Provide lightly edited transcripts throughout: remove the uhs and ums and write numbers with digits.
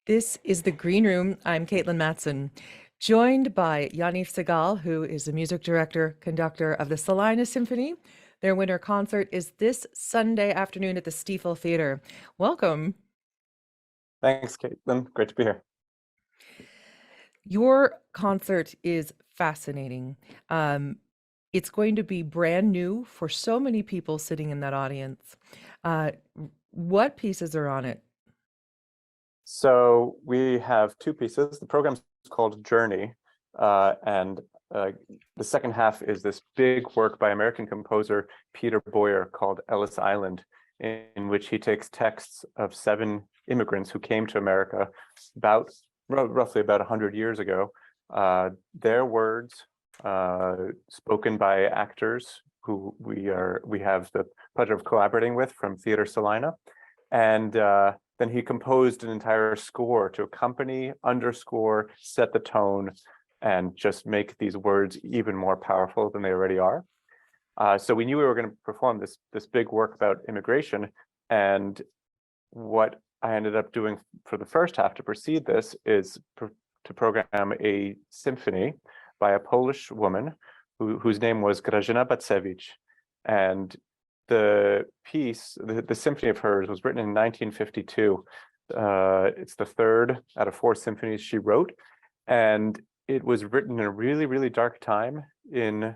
This is the Green Room. I'm Katelyn Mattson, joined by Yaniv Segal, who is the music director, conductor of the Salina Symphony. Their winter concert is this Sunday afternoon at the Stiefel Theater. Welcome. Thanks, Caitlin. Great to be here. Your concert is fascinating. It's going to be brand new for so many people sitting in that audience. Uh, what pieces are on it? So we have two pieces. The program's called Journey, and the second half is this big work by American composer Peter Boyer called Ellis Island, in which he takes texts of 7 immigrants who came to America roughly about 100 years ago. Their words, spoken by actors who we have the pleasure of collaborating with from Theater Salina, and then he composed an entire score to accompany, underscore, set the tone, and just make these words even more powerful than they already are. So we knew we were going to perform this big work about immigration, and what I ended up doing for the first half to precede this is to program a symphony by a Polish woman whose name was Grażyna Bacewicz, and the piece, the symphony of hers, was written in 1952. It's the third out of 4 symphonies she wrote, and it was written in a really, really dark time in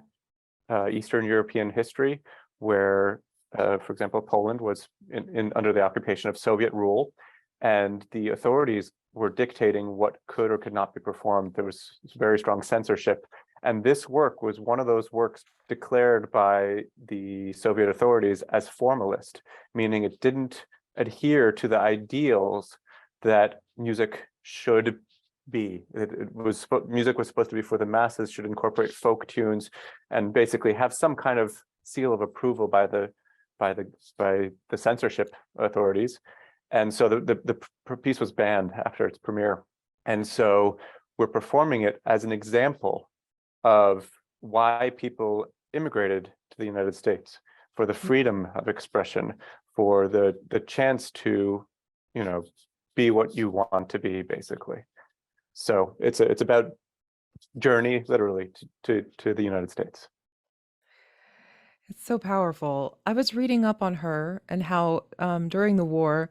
Eastern European history, where, for example, Poland was under the occupation of Soviet rule, and the authorities were dictating what could or could not be performed. There was very strong censorship. And this work was one of those works declared by the Soviet authorities as formalist, meaning it didn't adhere to the ideals that music should be. Music was supposed to be for the masses, should incorporate folk tunes, and basically have some kind of seal of approval by the censorship authorities. And so the piece was banned after its premiere. And so we're performing it as an example of why people immigrated to the United States, for the freedom of expression, for the chance to, be what you want to be, basically. So it's about journey, literally, to the United States. It's so powerful. I was reading up on her and how during the war,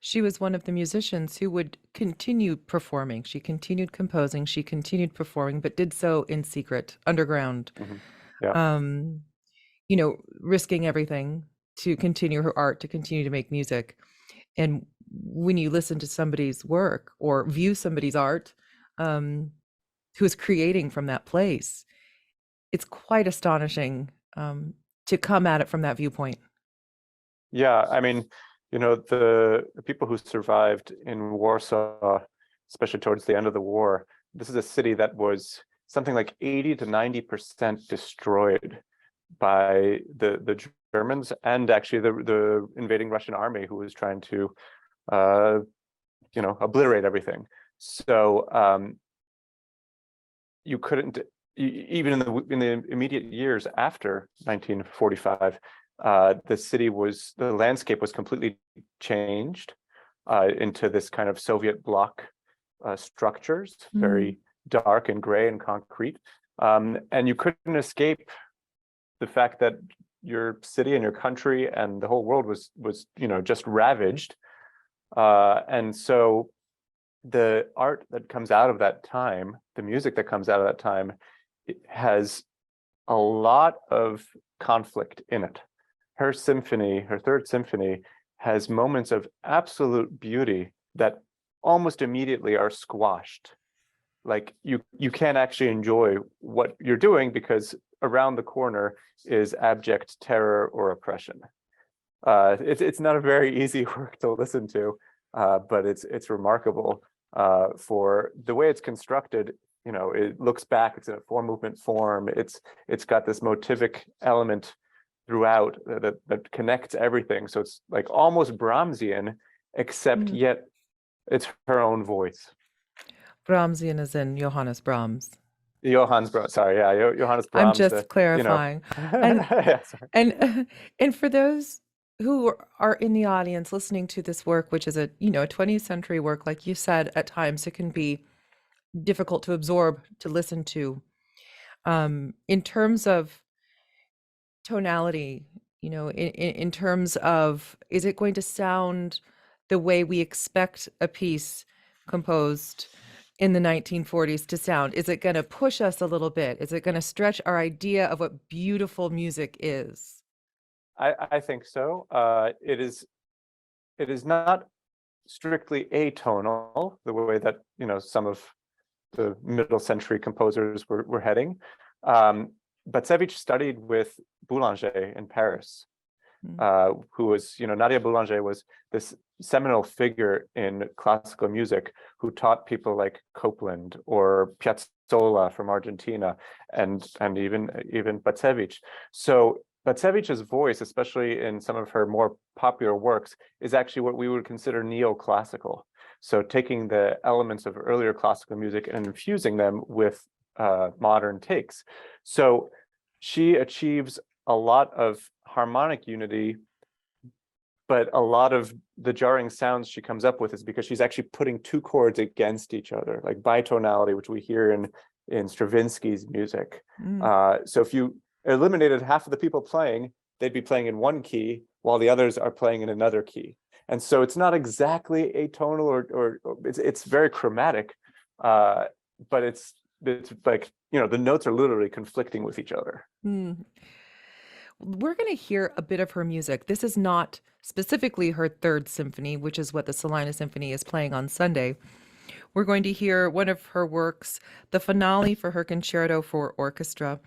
she was one of the musicians who would continue performing. She continued composing, she continued performing, but did so in secret, underground, Mm-hmm. Yeah. um, risking everything to continue her art, to continue to make music. And when you listen to somebody's work or view somebody's art, who is creating from that place, it's quite astonishing to come at it from that viewpoint. Yeah, I mean, the people who survived in Warsaw, especially towards the end of the war, this is a city that was something like 80 to 90% destroyed by the Germans, and actually the invading Russian army, who was trying to obliterate everything. So you couldn't, even in the immediate years after 1945, the landscape was completely changed into this kind of Soviet bloc structures, very dark and gray and concrete. And you couldn't escape the fact that your city and your country and the whole world was just ravaged. And so the art that comes out of that time, the music that comes out of that time, it has a lot of conflict in it. Her symphony, her third symphony, has moments of absolute beauty that almost immediately are squashed. Like you can't actually enjoy what you're doing because around the corner is abject terror or oppression. It's not a very easy work to listen to, but it's remarkable for the way it's constructed. It looks back. It's in a 4-movement form. It's got this motivic element throughout that connects everything. So it's like almost Brahmsian, except yet it's her own voice. Brahmsian is in Johannes Brahms. Johannes Brahms, sorry, yeah, Johannes I'm Brahms. just clarifying. And Yeah, sorry. and and for those who are in the audience listening to this work, which is a, a 20th century work, like you said, at times it can be difficult to absorb, to listen to. In terms of tonality, in terms of, is it going to sound the way we expect a piece composed in the 1940s to sound? Is it going to push us a little bit? Is it going to stretch our idea of what beautiful music is? I think so. It is not strictly atonal, the way that some of the middle century composers were heading. Batsevich studied with Boulanger in Paris, who was, Nadia Boulanger was this seminal figure in classical music who taught people like Copland or Piazzolla from Argentina, and even Batsevich. So Batsevich's voice, especially in some of her more popular works, is actually what we would consider neoclassical. So taking the elements of earlier classical music and infusing them with modern takes. So she achieves a lot of harmonic unity, but a lot of the jarring sounds she comes up with is because she's actually putting two chords against each other, like bitonality, which we hear in Stravinsky's music. So if you eliminated half of the people playing, they'd be playing in one key while the others are playing in another key. And so it's not exactly atonal, or it's very chromatic, but it's like, the notes are literally conflicting with each other. We're going to hear a bit of her music. This is not specifically her third symphony, which is what the Salina Symphony is playing on Sunday. We're going to hear one of her works, the finale for her concerto for orchestra.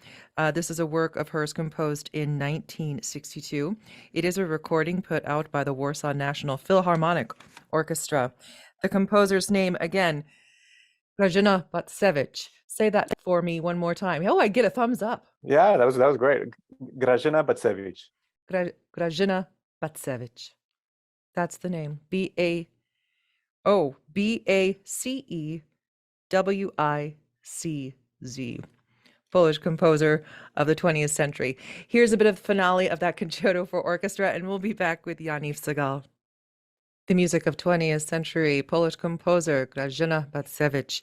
This is a work of hers composed in 1962. It is a recording put out by the Warsaw National Philharmonic Orchestra. The composer's name, again, Grażyna Batsevich. Say that for me one more time. Oh, I get a thumbs up. Yeah, that was great. Grażyna Batsevich. Grażyna Batsevich. That's the name. Bacewicz. Polish composer of the 20th century. Here's a bit of the finale of that concerto for orchestra, and we'll be back with Yaniv Segal. The music of 20th century Polish composer Grażyna Batsevich.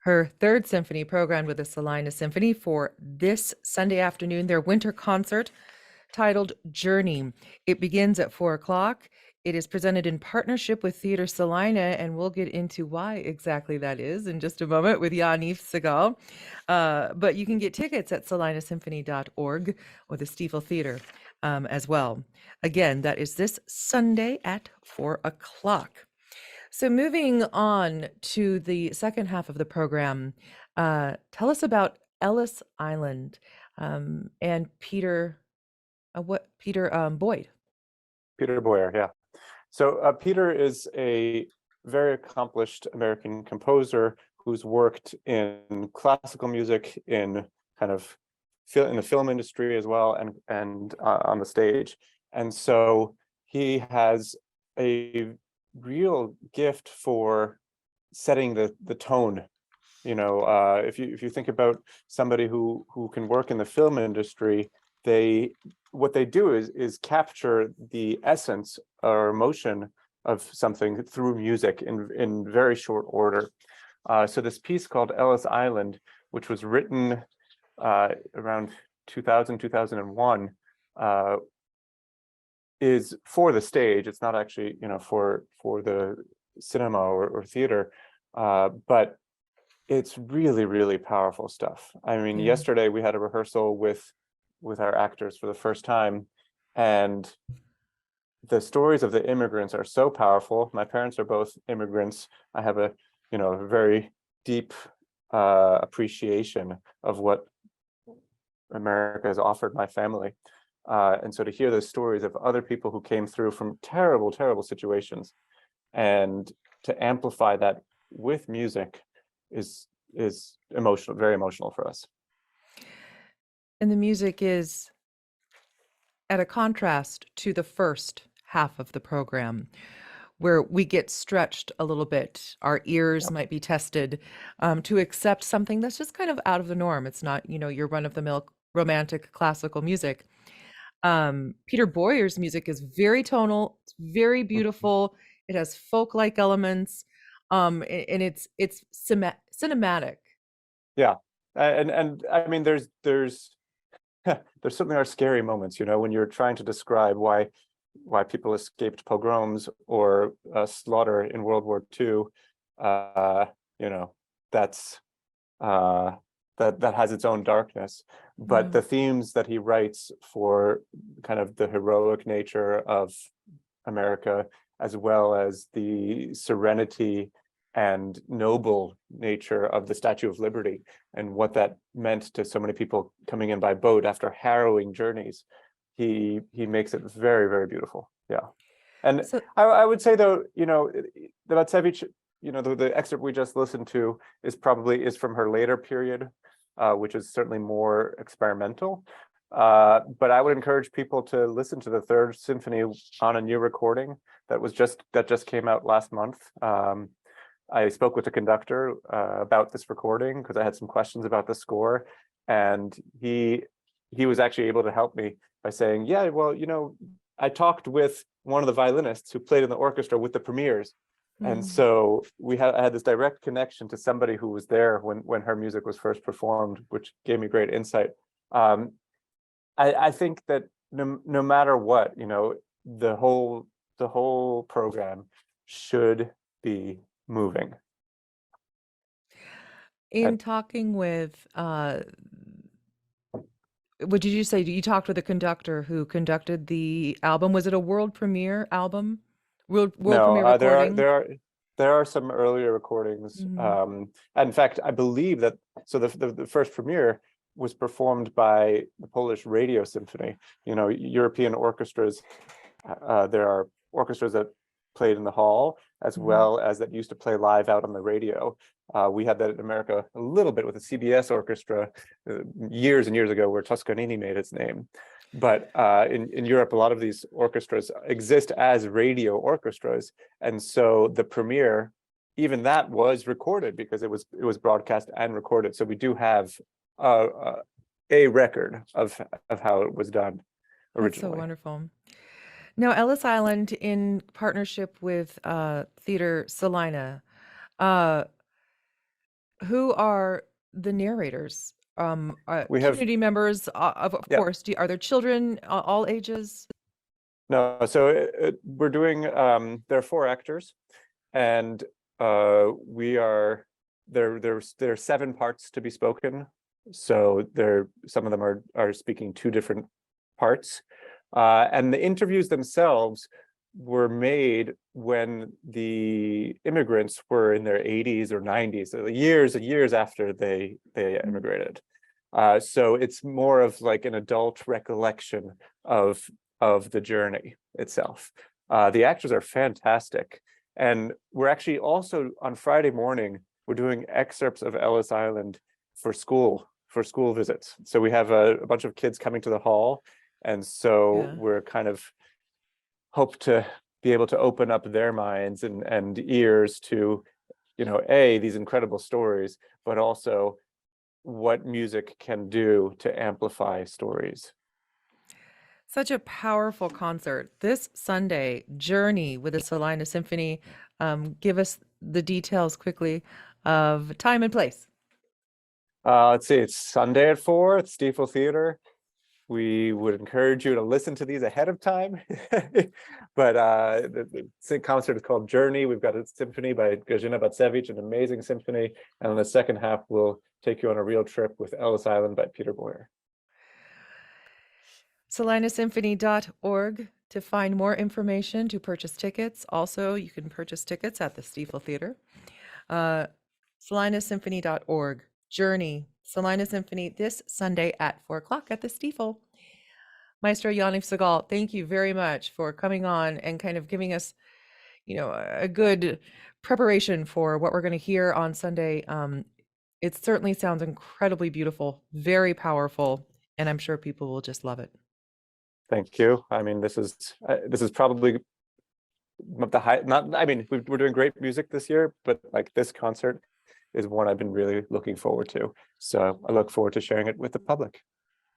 Her third symphony programmed with the Salina Symphony for this Sunday afternoon, their winter concert titled Journey. It begins at 4:00. It is presented in partnership with Theater Salina, and we'll get into why exactly that is in just a moment with Yaniv Segal. But you can get tickets at salinasymphony.org or the Stiefel Theater as well. Again, that is this Sunday at 4:00. So moving on to the second half of the program, tell us about Ellis Island and Peter Boyd. Peter Boyer, yeah. So Peter is a very accomplished American composer who's worked in classical music, in kind of in the film industry as well, and on the stage. And so he has a real gift for setting the tone. If you think about somebody who can work in the film industry, what they do is capture the essence or emotion of something through music in very short order. So this piece called Ellis Island, which was written around 2001, is for the stage. It's not actually, for the cinema or theater, but it's really, really powerful stuff. I mean, yesterday we had a rehearsal with our actors for the first time, and the stories of the immigrants are so powerful. My parents are both immigrants. I have a very deep appreciation of what America has offered my family, and so to hear the stories of other people who came through from terrible, terrible situations, and to amplify that with music is emotional, very emotional for us. And the music is at a contrast to the first half of the program, where we get stretched a little bit. Our ears might be tested to accept something that's just kind of out of the norm. It's not, your run-of-the-mill romantic classical music. Peter Boyer's music is very tonal, it's very beautiful. It has folk-like elements, and it's cinematic. Yeah, and I mean, there's there certainly are scary moments, when you're trying to describe why people escaped pogroms or slaughter in World War II. You know, that's that has its own darkness. But the themes that he writes for kind of the heroic nature of America, as well as the serenity and noble nature of the Statue of Liberty, and what that meant to so many people coming in by boat after harrowing journeys, he makes it very, very beautiful. Yeah. And So I would say, though, the Matsevich, the excerpt we just listened to is from her later period, which is certainly more experimental. But I would encourage people to listen to the Third Symphony on a new recording that just came out last month. I spoke with the conductor about this recording because I had some questions about the score, and he was actually able to help me by saying, yeah, well, I talked with one of the violinists who played in the orchestra with the premieres. And so I had this direct connection to somebody who was there when her music was first performed, which gave me great insight. I think that no matter what, the whole program should be moving. in talking with what did you say? You talked with a conductor who conducted the album. Was it a world premiere album? World premiere No, recording? there are some earlier recordings. And in fact, I believe that the first premiere was performed by the Polish Radio Symphony. European orchestras, there are orchestras that played in the hall, as well as that used to play live out on the radio. We had that in America a little bit with the CBS orchestra years and years ago, where Toscanini made its name. But in Europe, a lot of these orchestras exist as radio orchestras, and so the premiere, even that was recorded because it was broadcast and recorded. So we do have a record of how it was done originally. That's so wonderful. Now, Ellis Island, in partnership with Theater Salina, who are the narrators? We have Community members, of course. Are there children, all ages? No, so we're doing. There are 4 actors, and there are 7 parts to be spoken. So some of them are speaking 2 different parts, and the interviews themselves were made when the immigrants were in their 80s or 90s, so years and years after they immigrated. So it's more of like an adult recollection of the journey itself. The actors are fantastic, and we're actually also on Friday morning we're doing excerpts of Ellis Island for school visits. So we have a bunch of kids coming to the hall, and so we're kind of hope to be able to open up their minds and ears to, these incredible stories, but also what music can do to amplify stories. Such a powerful concert. This Sunday, Journey with the Salina Symphony. Give us the details quickly of time and place. Let's see, it's Sunday at 4 at Stiefel Theater. We would encourage you to listen to these ahead of time. But the concert is called Journey. We've got a symphony by Grażyna Bacewicz, an amazing symphony. And in the second half, we'll take you on a real trip with Ellis Island by Peter Boyer. salinasymphony.org to find more information, to purchase tickets. Also, you can purchase tickets at the Stiefel Theater. salinasymphony.org. Journey, Salina Symphony, this Sunday at 4 o'clock at the Stiefel. Maestro Yaniv Segal, thank you very much for coming on and kind of giving us, a good preparation for what we're going to hear on Sunday. It certainly sounds incredibly beautiful, very powerful, and I'm sure people will just love it. Thank you. I mean, this is probably the high. We're doing great music this year, but like this concert is one I've been really looking forward to. So I look forward to sharing it with the public.